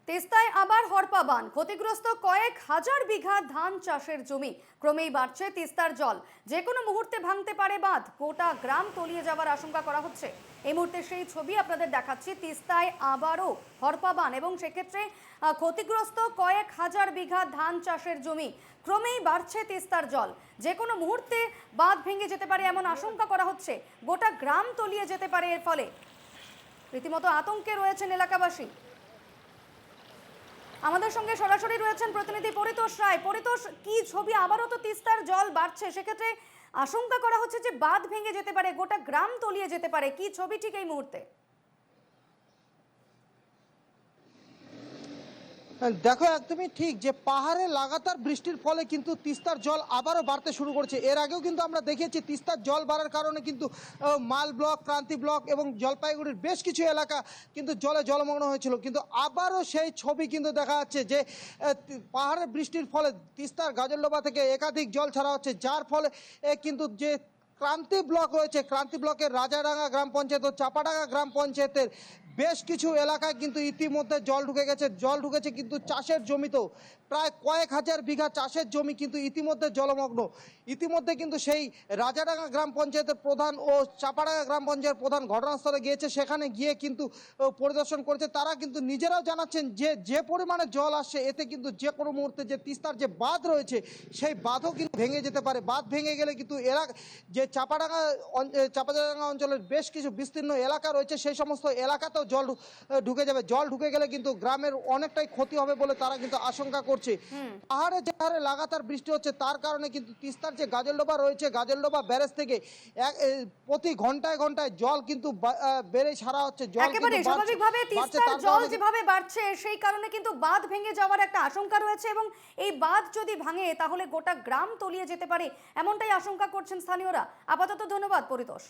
তেস্তায় আবার হরপা বান, ক্ষতিগ্রস্ত কয়েক হাজার বিঘা ধান চাষের জমি। ক্রমেই বাড়ছে তিস্তার জল, যে কোনো মুহূর্তে ভাঙতে পারে বাঁধ, গোটা গ্রাম তলিয়ে যাওয়ার আশঙ্কা করা হচ্ছে। এই মুহূর্তে সেই ছবি আপনাদের দেখাচ্ছি। তিস্তায় আবারও হরপা বান এবং সেক্ষেত্রে ক্ষতিগ্রস্ত কয়েক হাজার বিঘা ধান চাষের জমি। ক্রমেই বাড়ছে তিস্তার জল, যে কোনো মুহূর্তে বাঁধ ভেঙে যেতে পারে এমন আশঙ্কা করা হচ্ছে। গোটা গ্রাম তলিয়ে যেতে পারে এর ফলে। রীতিমতো আতঙ্কে রয়েছেন এলাকাবাসী। আমাদের সঙ্গে সরাসরি রয়েছেন প্রতিনিধি পরিতোষ রায়। পরিতোষ, কি ছবি? আবারও তো তিস্তার জল বাড়ছে, সেক্ষেত্রে আশঙ্কা করা হচ্ছে যে বাঁধ ভেঙে যেতে পারে, গোটা গ্রাম তলিয়ে যেতে পারে। কি ছবি ঠিক এই মুহূর্তে? দেখো, একদমই ঠিক যে পাহাড়ে লাগাতার বৃষ্টির ফলে কিন্তু তিস্তার জল আবারও বাড়তে শুরু করেছে। এর আগেও কিন্তু আমরা দেখেছি তিস্তার জল বাড়ার কারণে কিন্তু মাল ব্লক, ক্রান্তি ব্লক এবং জলপাইগুড়ির বেশ কিছু এলাকা কিন্তু জলে জলমগ্ন হয়েছিল। কিন্তু আবারও সেই ছবি কিন্তু দেখা যাচ্ছে যে পাহাড়ের বৃষ্টির ফলে তিস্তার গাজলডোবা থেকে একাধিক জল ছাড়া হচ্ছে, যার ফলে কিন্তু যে ক্রান্তি ব্লক রয়েছে, ক্রান্তি ব্লকের রাজাডাঙ্গা গ্রাম পঞ্চায়েত ও চাপাডাঙ্গা গ্রাম পঞ্চায়েতের বেশ কিছু এলাকায় কিন্তু ইতিমধ্যে জল ঢুকেছে কিন্তু চাষের জমিতেও প্রায় কয়েক হাজার বিঘা চাষের জমি কিন্তু ইতিমধ্যে জলমগ্ন। ইতিমধ্যে কিন্তু সেই রাজাডাঙ্গা গ্রাম পঞ্চায়েতের প্রধান ও চাপাডাঙ্গা গ্রাম পঞ্চায়েত প্রধান ঘটনাস্থলে গিয়েছে, সেখানে গিয়ে কিন্তু পরিদর্শন করেছে। তারা কিন্তু নিজেরাও জানাচ্ছেন যে যে পরিমাণে জল আসছে, এতে কিন্তু যে কোনো মুহূর্তে যে তিস্তার যে বাঁধ রয়েছে সেই বাঁধও কিন্তু ভেঙে যেতে পারে। বাঁধ ভেঙে গেলে কিন্তু যে চাপাডাঙ্গা অঞ্চলের বেশ কিছু বিস্তীর্ণ এলাকা রয়েছে, সেই সমস্ত এলাকাতেও জল ঢুকে যাবে। জল ঢুকে গেলে কিন্তু গ্রামের অনেকটাই ক্ষতি হবে বলে তারা কিন্তু আশঙ্কা করছে। পাহাড়ে যে হারে লাগাতার বৃষ্টি হচ্ছে, তার কারণে কিন্তু তিস্তার যে গাজলডোবা রয়েছে, গাজলডোবা ব্যারেজ থেকে প্রতি ঘন্টায় ঘন্টায় জল কিন্তু বেড়ে ছাড়া হচ্ছে। জল একেবারে স্বাভাবিকভাবে তিস্তার জল যেভাবে বাড়ছে, সেই কারণে কিন্তু বাঁধ ভেঙে যাওয়ার একটা আশঙ্কা রয়েছে এবং এই বাঁধ যদি ভাঙে তাহলে গোটা গ্রাম তলিয়ে যেতে পারে, এমনটাই আশঙ্কা করছেন স্থানীয়রা। আপাতত ধন্যবাদ পরিতোষ।